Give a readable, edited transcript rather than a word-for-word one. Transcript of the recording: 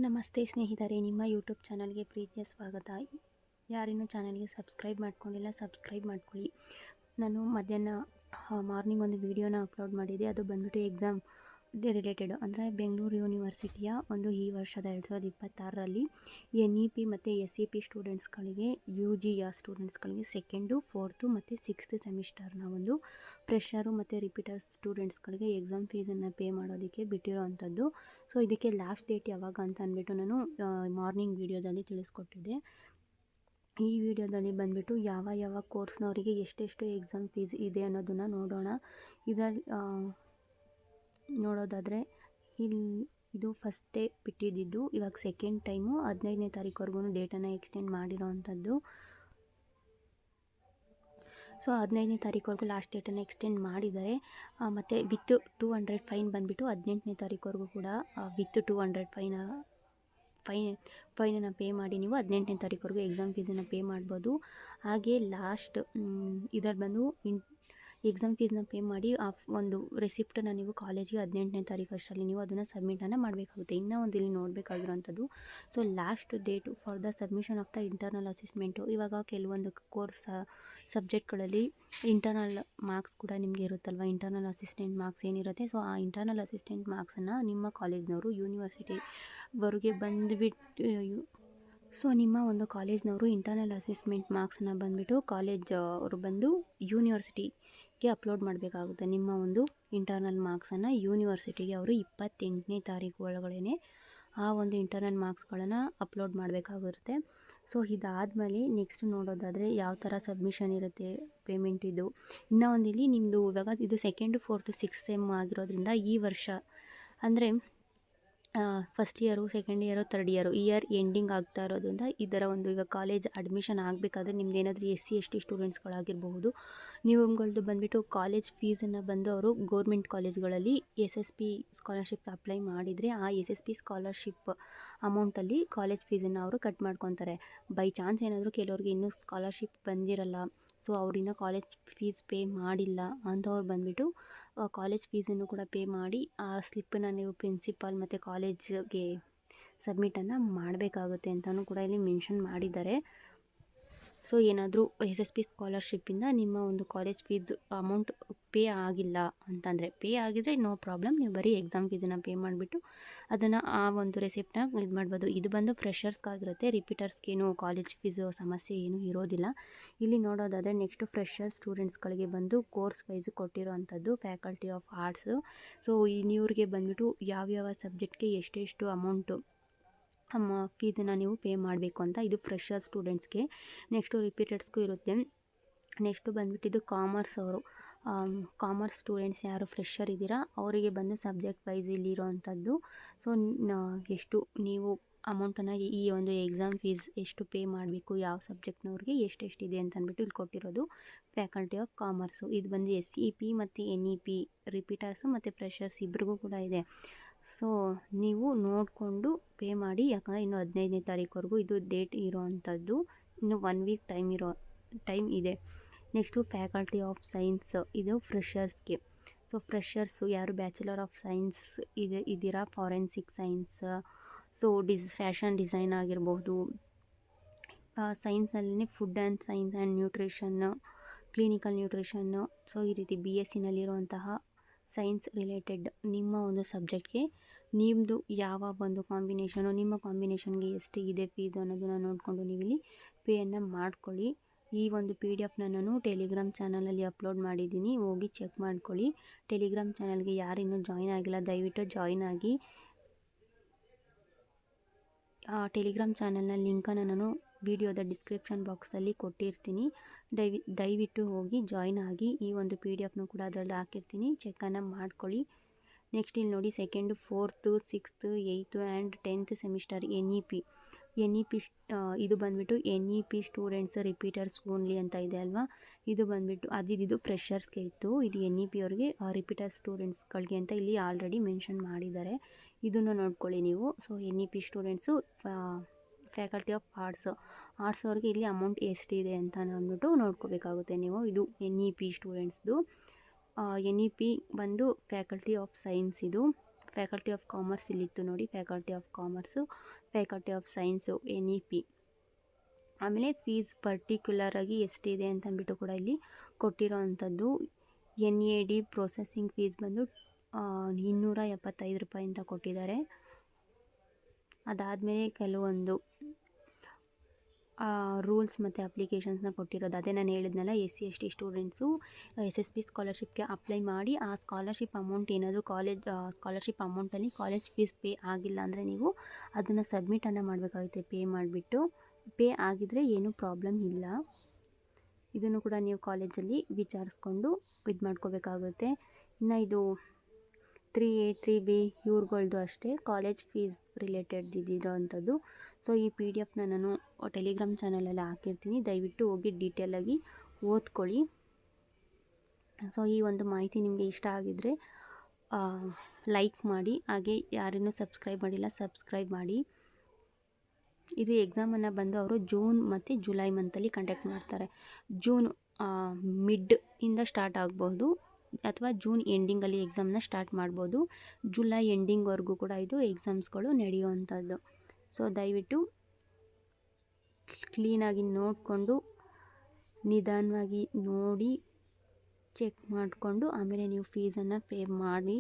ನಮಸ್ತೆ ಸ್ನೇಹಿತರೆ, ನಿಮ್ಮ ಯೂಟ್ಯೂಬ್ ಚಾನಲ್ಗೆ ಪ್ರೀತಿಯ ಸ್ವಾಗತ. ಯಾರಿನ್ನೂ ಚಾನಲ್ಗೆ ಸಬ್ಸ್ಕ್ರೈಬ್ ಮಾಡ್ಕೊಂಡಿಲ್ಲ, ಸಬ್ಸ್ಕ್ರೈಬ್ ಮಾಡ್ಕೊಳ್ಳಿ. ನಾನು ಮಧ್ಯಾಹ್ನ ಮಾರ್ನಿಂಗ್ ಒಂದು ವೀಡಿಯೋನ ಅಪ್ಲೋಡ್ ಮಾಡಿದ್ದೆ. ಅದು ಬಂದ್ಬಿಟ್ಟು ಎಕ್ಸಾಮ್ ರಿಲೇಟೆಡ್, ಅಂದರೆ ಬೆಂಗಳೂರು ಯೂನಿವರ್ಸಿಟಿಯ ಒಂದು ಈ ವರ್ಷದ 2026ರಲ್ಲಿ NEP ಮತ್ತು SEP ಸ್ಟೂಡೆಂಟ್ಸ್ಗಳಿಗೆ, UGಯ ಸ್ಟೂಡೆಂಟ್ಸ್ಗಳಿಗೆ ಸೆಕೆಂಡು, ಫೋರ್ತು ಮತ್ತು ಸಿಕ್ಸ್ತ್ ಸೆಮಿಸ್ಟರ್ನ ಒಂದು ಫ್ರೆಷರು ಮತ್ತು ರಿಪೀಟರ್ಸ್ ಸ್ಟೂಡೆಂಟ್ಸ್ಗಳಿಗೆ ಎಕ್ಸಾಮ್ ಫೀಸನ್ನು ಪೇ ಮಾಡೋದಕ್ಕೆ ಬಿಟ್ಟಿರೋ ಅಂಥದ್ದು. ಸೊ ಇದಕ್ಕೆ ಲಾಸ್ಟ್ ಡೇಟ್ ಯಾವಾಗ ಅಂತ ಅಂದ್ಬಿಟ್ಟು ನಾನು ಮಾರ್ನಿಂಗ್ ವೀಡಿಯೋದಲ್ಲಿ ತಿಳಿಸ್ಕೊಟ್ಟಿದ್ದೆ. ಈ ವಿಡಿಯೋದಲ್ಲಿ ಬಂದುಬಿಟ್ಟು ಯಾವ ಕೋರ್ಸ್ನವರಿಗೆ ಎಷ್ಟೆಷ್ಟು ಎಕ್ಸಾಮ್ ಫೀಸ್ ಇದೆ ಅನ್ನೋದನ್ನು ನೋಡೋಣ. ಇದರಲ್ಲಿ ನೋಡೋದಾದರೆ ಇದು ಫಸ್ಟ್ ಡೇ ಬಿಟ್ಟಿದ್ದು, ಇವಾಗ ಸೆಕೆಂಡ್ ಟೈಮು 15ನೇ ತಾರೀಕುವರೆಗೂ ಡೇಟನ್ನು ಎಕ್ಸ್ಟೆಂಡ್ ಮಾಡಿರೋ ಅಂಥದ್ದು. ಸೊ 15ನೇ ತಾರೀಕುವರೆಗೂ ಲಾಸ್ಟ್ ಡೇಟನ್ನು ಎಕ್ಸ್ಟೆಂಡ್ ಮಾಡಿದ್ದಾರೆ. ಮತ್ತು ವಿತ್ 200 ಫೈನ್ ಬಂದುಬಿಟ್ಟು 18ನೇ ತಾರೀಕುವರೆಗೂ ಕೂಡ ವಿತ್ 200 ಫೈನನ್ನು ಪೇ ಮಾಡಿ ನೀವು 18ನೇ ತಾರೀಕುವರೆಗೂ ಎಕ್ಸಾಮ್ ಫೀಸನ್ನು ಪೇ ಮಾಡ್ಬೋದು. ಹಾಗೆ ಲಾಸ್ಟ್ ಇದರಲ್ಲಿ ಬಂದು ಎಕ್ಸಾಮ್ ಫೀಸ್ನ ಪೇ ಮಾಡಿ ಆ ಒಂದು ರೆಸಿಪ್ಟನ್ನು ನೀವು ಕಾಲೇಜಿಗೆ 18ನೇ ತಾರೀಕು ಅಷ್ಟರಲ್ಲಿ ನೀವು ಅದನ್ನು ಸಬ್ಮಿಟನ್ನು ಮಾಡಬೇಕಾಗುತ್ತೆ. ಇನ್ನೂ ಒಂದು ಇಲ್ಲಿ ನೋಡಬೇಕಾಗಿರೋಂಥದ್ದು, so last date for the submission of the internal assessment. ಇವಾಗ ಕೆಲವೊಂದು ಕೋರ್ಸ್ ಸಬ್ಜೆಕ್ಟ್ಗಳಲ್ಲಿ ಇಂಟರ್ನಲ್ ಮಾರ್ಕ್ಸ್ ಕೂಡ ನಿಮಗೆ ಇರುತ್ತಲ್ವ, ಇಂಟರ್ನಲ್ ಅಸಿಸ್ಟೆಂಟ್ ಮಾರ್ಕ್ಸ್ ಏನಿರುತ್ತೆ. ಸೊ ಆ ಇಂಟರ್ನಲ್ ಅಸಿಸ್ಟೆಂಟ್ ಮಾರ್ಕ್ಸನ್ನು ನಿಮ್ಮ ಕಾಲೇಜ್ನವರು ಯೂನಿವರ್ಸಿಟಿವರೆಗೆ ಬಂದುಬಿಟ್ಟು ನಿಮ್ಮ ಒಂದು ಕಾಲೇಜ್ನವರು ಇಂಟರ್ನಲ್ ಅಸೆಸ್ಮೆಂಟ್ ಮಾರ್ಕ್ಸನ್ನು ಬಂದುಬಿಟ್ಟು ಅವರು ಬಂದು ಯೂನಿವರ್ಸಿಟಿಗೆ ಅಪ್ಲೋಡ್ ಮಾಡಬೇಕಾಗುತ್ತೆ. ನಿಮ್ಮ ಒಂದು ಇಂಟರ್ನಲ್ ಮಾರ್ಕ್ಸನ್ನು ಯೂನಿವರ್ಸಿಟಿಗೆ ಅವರು 28ನೇ ತಾರೀಕು ಒಳಗಡೆ ಆ ಒಂದು ಇಂಟರ್ನಲ್ ಮಾರ್ಕ್ಸ್ಗಳನ್ನು ಅಪ್ಲೋಡ್ ಮಾಡಬೇಕಾಗಿರುತ್ತೆ. ಸೊ ಇದಾದಮೇಲೆ ನೆಕ್ಸ್ಟ್ ನೋಡೋದಾದರೆ ಯಾವ ಥರ ಸಬ್ಮಿಷನ್ ಇರುತ್ತೆ ಪೇಮೆಂಟ್ ಇದು. ಇನ್ನೂ ಒಂದು ಇಲ್ಲಿ ನಿಮ್ಮದು ಇವಾಗ ಇದು ಸೆಕೆಂಡು, ಫೋರ್ತು, ಸಿಕ್ಸ್ ಸೆಮ್ ಆಗಿರೋದ್ರಿಂದ ಈ ವರ್ಷ ಅಂದರೆ first year, second year, third year ending ಆಗ್ತಾ ಇರೋದ್ರಿಂದ ಇದರ ಒಂದು ಇವಾಗ ಕಾಲೇಜ್ ಅಡ್ಮಿಷನ್ ಆಗಬೇಕಾದ್ರೆ ನಿಮ್ದು ಏನಾದರೂ SC ST ಸ್ಟೂಡೆಂಟ್ಸ್ಗಳಾಗಿರಬಹುದು, ನೀವುಗಳದ್ದು ಬಂದುಬಿಟ್ಟು ಕಾಲೇಜ್ ಫೀಸನ್ನು ಬಂದು ಅವರು ಗೌರ್ಮೆಂಟ್ ಕಾಲೇಜ್ಗಳಲ್ಲಿ SSP ಸ್ಕಾಲರ್ಶಿಪ್ ಅಪ್ಲೈ ಮಾಡಿದರೆ ಆ SSP ಸ್ಕಾಲರ್ಶಿಪ್ ಅಮೌಂಟಲ್ಲಿ ಕಾಲೇಜ್ ಫೀಸನ್ನು ಅವರು ಕಟ್ ಮಾಡ್ಕೊತಾರೆ. ಬೈ ಚಾನ್ಸ್ ಏನಾದರೂ ಕೆಲವ್ರಿಗೆ ಇನ್ನೂ ಸ್ಕಾಲರ್ಶಿಪ್ ಬಂದಿರಲ್ಲ, ಸೊ ಅವ್ರಿನ್ನ ಕಾಲೇಜ್ ಫೀಸ್ ಪೇ ಮಾಡಿಲ್ಲ ಅಂಥವ್ರು ಬಂದುಬಿಟ್ಟು ಕಾಲೇಜ್ ಫೀಸನ್ನು ಕೂಡ ಪೇ ಮಾಡಿ ಆ ಸ್ಲಿಪ್ಪನ್ನು ನೀವು ಪ್ರಿನ್ಸಿಪಾಲ್ ಮತ್ತು ಕಾಲೇಜ್ಗೆ ಸಬ್ಮಿಟನ್ನು ಮಾಡಬೇಕಾಗುತ್ತೆ ಅಂತಲೂ ಕೂಡ ಇಲ್ಲಿ ಮೆನ್ಷನ್ ಮಾಡಿದ್ದಾರೆ. ಸೊ ಏನಾದರೂ SSP ಸ್ಕಾಲರ್ಶಿಪ್ಪಿಂದ ನಿಮ್ಮ ಒಂದು ಕಾಲೇಜ್ ಫೀಸ್ ಅಮೌಂಟ್ ಪೇ ಆಗಿಲ್ಲ ಅಂತಂದರೆ, ಪೇ ಆಗಿದರೆ ನೋ ಪ್ರಾಬ್ಲಮ್, ನೀವು ಬರೀ ಎಕ್ಸಾಮ್ ಫೀಸನ್ನು ಪೇ ಮಾಡಿಬಿಟ್ಟು ಅದನ್ನು ಆ ಒಂದು ರೆಸಿಪ್ಟನ್ನ ಇದು ಮಾಡ್ಬೋದು. ಇದು ಬಂದು ಫ್ರೆಷರ್ಸ್ಗಾಗಿರುತ್ತೆ, ರಿಪೀಟರ್ಸ್ಗೇನು ಕಾಲೇಜ್ ಫೀಸು ಸಮಸ್ಯೆ ಏನೂ ಇರೋದಿಲ್ಲ. ಇಲ್ಲಿ ನೋಡೋದಾದರೆ ನೆಕ್ಸ್ಟು ಫ್ರೆಷರ್ ಸ್ಟೂಡೆಂಟ್ಸ್ಗಳಿಗೆ ಬಂದು ಕೋರ್ಸ್ ವೈಸು ಕೊಟ್ಟಿರೋ ಅಂಥದ್ದು ಫ್ಯಾಕಲ್ಟಿ ಆಫ್ ಆರ್ಟ್ಸು. ಸೊ ಇವ್ರಿಗೆ ಬಂದುಬಿಟ್ಟು ಯಾವ್ಯಾವ ಸಬ್ಜೆಕ್ಟ್ಗೆ ಎಷ್ಟೆಷ್ಟು ಅಮೌಂಟು ಫೀಸನ್ನು ನೀವು ಪೇ ಮಾಡಬೇಕು ಅಂತ, ಇದು ಫ್ರೆಷರ್ ಸ್ಟೂಡೆಂಟ್ಸ್ಗೆ. ನೆಕ್ಸ್ಟು ರಿಪೀಟರ್ಸ್ಗೂ ಇರುತ್ತೆ. ನೆಕ್ಸ್ಟು ಬಂದುಬಿಟ್ಟಿದ್ದು ಕಾಮರ್ಸ್ ಸ್ಟೂಡೆಂಟ್ಸ್ ಯಾರು ಫ್ರೆಷರ್ ಇದ್ದೀರಾ ಅವರಿಗೆ ಬಂದು ಸಬ್ಜೆಕ್ಟ್ ವೈಸ್ ಇಲ್ಲಿರೋ ಅಂಥದ್ದು. ಸೊ ಎಷ್ಟು ನೀವು ಅಮೌಂಟನ್ನು ಈ ಒಂದು ಎಕ್ಸಾಮ್ ಫೀಸ್ ಎಷ್ಟು ಪೇ ಮಾಡಬೇಕು, ಯಾವ ಸಬ್ಜೆಕ್ಟ್ನವ್ರಿಗೆ ಎಷ್ಟೆಷ್ಟಿದೆ ಅಂತ ಅಂದ್ಬಿಟ್ಟು ಇಲ್ಲಿ ಕೊಟ್ಟಿರೋದು ಫ್ಯಾಕಲ್ಟಿ ಆಫ್ ಕಾಮರ್ಸು. ಇದು ಬಂದು SEP ಮತ್ತು NEP ರಿಪೀಟರ್ಸು ಮತ್ತು ಫ್ರೆಷರ್ಸ್ ಇಬ್ರಿಗೂ ಕೂಡ ಇದೆ. ಸೊ ನೀವು ನೋಡಿಕೊಂಡು ಪೇ ಮಾಡಿ, ಯಾಕಂದರೆ ಇನ್ನು 15ನೇ ತಾರೀಕುವರೆಗೂ ಇದು ಡೇಟ್ ಇರೋ ಅಂಥದ್ದು, ಇನ್ನು 1 ವೀಕ್ ಟೈಮ್ ಇದೆ. ನೆಕ್ಸ್ಟು ಫ್ಯಾಕಲ್ಟಿ ಆಫ್ ಸೈನ್ಸ್, ಇದು ಫ್ರೆಷರ್ಸ್ಗೆ. ಸೊ ಫ್ರೆಷರ್ಸು ಯಾರು ಬ್ಯಾಚುಲರ್ ಆಫ್ ಸೈನ್ಸ್ ಇದ್ದೀರಾ, forensic science, so fashion design ಆಗಿರ್ಬೋದು, ಸೈನ್ಸಲ್ಲಿ food and science and nutrition, clinical nutrition, so ಈ ರೀತಿ BScನಲ್ಲಿರುವಂತಹ ಸೈನ್ಸ್ ರಿಲೇಟೆಡ್ ನಿಮ್ಮ ಒಂದು ಸಬ್ಜೆಕ್ಟ್ಗೆ ನಿಮ್ಮದು ಯಾವ ಒಂದು ಕಾಂಬಿನೇಷನು, ನಿಮ್ಮ ಕಾಂಬಿನೇಷನ್ಗೆ ಎಷ್ಟು ಇದೆ ಫೀಸ್ ಅನ್ನೋದನ್ನು ನೋಡಿಕೊಂಡು ನೀವಿಲ್ಲಿ ಪೇಯನ್ನು ಮಾಡ್ಕೊಳ್ಳಿ. ಈ ಒಂದು PDF ನಾನು ಟೆಲಿಗ್ರಾಮ್ ಚಾನಲಲ್ಲಿ ಅಪ್ಲೋಡ್ ಮಾಡಿದ್ದೀನಿ, ಹೋಗಿ ಚೆಕ್ ಮಾಡ್ಕೊಳ್ಳಿ. ಟೆಲಿಗ್ರಾಮ್ ಚಾನಲ್ಗೆ ಯಾರಿನ್ನೂ ಜಾಯ್ನ್ ಆಗಿಲ್ಲ ದಯವಿಟ್ಟು ಜಾಯ್ನ್ ಆಗಿ. ಆ ಟೆಲಿಗ್ರಾಮ್ ಚಾನಲ್ನ ಲಿಂಕನ್ನು ನಾನು ವಿಡಿಯೋದ ಡಿಸ್ಕ್ರಿಪ್ಷನ್ ಬಾಕ್ಸಲ್ಲಿ ಕೊಟ್ಟಿರ್ತೀನಿ, ದಯವಿಟ್ಟು ಹೋಗಿ ಜಾಯ್ನ್ ಆಗಿ. ಈ ಒಂದು PDF ಕೂಡ ಅದರಲ್ಲಿ ಹಾಕಿರ್ತೀನಿ, ಚೆಕ್ಕನ್ನು ಮಾಡ್ಕೊಳ್ಳಿ. ನೆಕ್ಸ್ಟ್ ಇಲ್ಲಿ ನೋಡಿ, second, fourth, sixth, 8th and 10th semester NEP ಇದು ಬಂದುಬಿಟ್ಟು NEP ಸ್ಟೂಡೆಂಟ್ಸ್ ರಿಪೀಟರ್ಸ್ ಓನ್ಲಿ ಅಂತ ಇದೆ ಅಲ್ವಾ. ಇದು ಬಂದುಬಿಟ್ಟು ಇದು ಫ್ರೆಷರ್ಸ್ಗೆ ಇತ್ತು, ಇದು NEP ಅವ್ರಿಗೆ ರಿಪೀಟರ್ ಸ್ಟೂಡೆಂಟ್ಸ್ಗಳಿಗೆ ಅಂತ ಇಲ್ಲಿ ಆಲ್ರೆಡಿ ಮೆನ್ಷನ್ ಮಾಡಿದ್ದಾರೆ, ಇದನ್ನು ನೋಡ್ಕೊಳ್ಳಿ ನೀವು. So NEP students faculty of arts ಅವ್ರಿಗೆ ಇಲ್ಲಿ ಅಮೌಂಟ್ ಎಷ್ಟಿದೆ ಅಂತ ಅಂದ್ಬಿಟ್ಟು ನೋಡ್ಕೋಬೇಕಾಗುತ್ತೆ ನೀವು. ಇದು NEP ಸ್ಟೂಡೆಂಟ್ಸ್ದು. NEP ಬಂದು ಫ್ಯಾಕಲ್ಟಿ ಆಫ್ ಸೈನ್ಸ್, ಇದು ಫ್ಯಾಕಲ್ಟಿ ಆಫ್ ಕಾಮರ್ಸ್ ಇಲ್ಲಿತ್ತು ನೋಡಿ, faculty of commerce, faculty of science NEP. ಆಮೇಲೆ ಫೀಸ್ ಪರ್ಟಿಕ್ಯುಲರಾಗಿ ಎಷ್ಟಿದೆ ಅಂತಂದ್ಬಿಟ್ಟು ಕೂಡ ಇಲ್ಲಿ ಕೊಟ್ಟಿರೋ ಅಂಥದ್ದು. NAD ಪ್ರೊಸೆಸಿಂಗ್ ಫೀಸ್ ಬಂದು 275 ರೂಪಾಯಿ ಅಂತ ಕೊಟ್ಟಿದ್ದಾರೆ. ಅದಾದಮೇಲೆ ಕೆಲವೊಂದು ರೂಲ್ಸ್ ಮತ್ತು ಅಪ್ಲಿಕೇಶನ್ಸ್ನ ಕೊಟ್ಟಿರೋದು. ಅದೇ ನಾನು ಹೇಳಿದ್ನಲ್ಲ, SC/ST ಸ್ಟೂಡೆಂಟ್ಸು SSB ಸ್ಕಾಲರ್ಶಿಪ್ಗೆ ಅಪ್ಲೈ ಮಾಡಿ ಆ ಸ್ಕಾಲರ್ಶಿಪ್ ಅಮೌಂಟ್ ಏನಾದರೂ ಸ್ಕಾಲರ್ಶಿಪ್ ಅಮೌಂಟಲ್ಲಿ ಕಾಲೇಜ್ ಫೀಸ್ ಪೇ ಆಗಿಲ್ಲ ಅಂದರೆ ನೀವು ಅದನ್ನು ಸಬ್ಮಿಟನ್ನು ಮಾಡಬೇಕಾಗುತ್ತೆ. ಪೇ ಆಗಿದ್ದರೆ ಏನೂ ಪ್ರಾಬ್ಲಮ್ ಇಲ್ಲ. ಇದನ್ನು ಕೂಡ ನೀವು ಕಾಲೇಜಲ್ಲಿ ವಿಚಾರಿಸ್ಕೊಂಡು ಇದು ಮಾಡ್ಕೋಬೇಕಾಗುತ್ತೆ. ಇನ್ನು ಇದು 3A 3B ಇವ್ರುಗಳ್ದು ಅಷ್ಟೇ ಕಾಲೇಜ್ ಫೀಸ್ ರಿಲೇಟೆಡ್ ಇದಿರೋ ಅಂಥದ್ದು. ಸೊ ಈ PDF ನಾನು ಟೆಲಿಗ್ರಾಮ್ ಚಾನಲಲ್ಲಿ ಹಾಕಿರ್ತೀನಿ, ದಯವಿಟ್ಟು ಹೋಗಿ ಡೀಟೇಲಾಗಿ ಓದ್ಕೊಳ್ಳಿ. ಸೊ ಈ ಒಂದು ಮಾಹಿತಿ ನಿಮಗೆ ಇಷ್ಟ ಆಗಿದ್ದರೆ ಲೈಕ್ ಮಾಡಿ, ಹಾಗೆ ಯಾರನ್ನೂ ಸಬ್ಸ್ಕ್ರೈಬ್ ಮಾಡಿಲ್ಲ ಸಬ್ಸ್ಕ್ರೈಬ್ ಮಾಡಿ. ಇದು ಎಕ್ಸಾಮನ್ನು ಬಂದು ಅವರು ಜೂನ್ ಮತ್ತು ಜುಲೈ ಮಂತಲ್ಲಿ ಕಂಡಕ್ಟ್ ಮಾಡ್ತಾರೆ. ಜೂನ್ ಮಿಡ್ಡಿಂದ ಸ್ಟಾರ್ಟ್ ಆಗ್ಬೋದು ಅಥವಾ ಜೂನ್ ಎಂಡಿಂಗಲ್ಲಿ ಎಕ್ಸಾಮ್ನ ಸ್ಟಾರ್ಟ್ ಮಾಡ್ಬೋದು. ಜುಲೈ ಎಂಡಿಂಗ್ವರೆಗೂ ಕೂಡ ಇದು ಎಕ್ಸಾಮ್ಸ್ಗಳು ನಡೆಯುವಂಥದ್ದು. ಸೊ ದಯವಿಟ್ಟು ಕ್ಲೀನಾಗಿ ನೋಡಿಕೊಂಡು ನಿಧಾನವಾಗಿ ನೋಡಿ ಚೆಕ್ ಮಾಡಿಕೊಂಡು ಆಮೇಲೆ ನೀವು ಫೀಸನ್ನು ಪೇ ಮಾಡಿ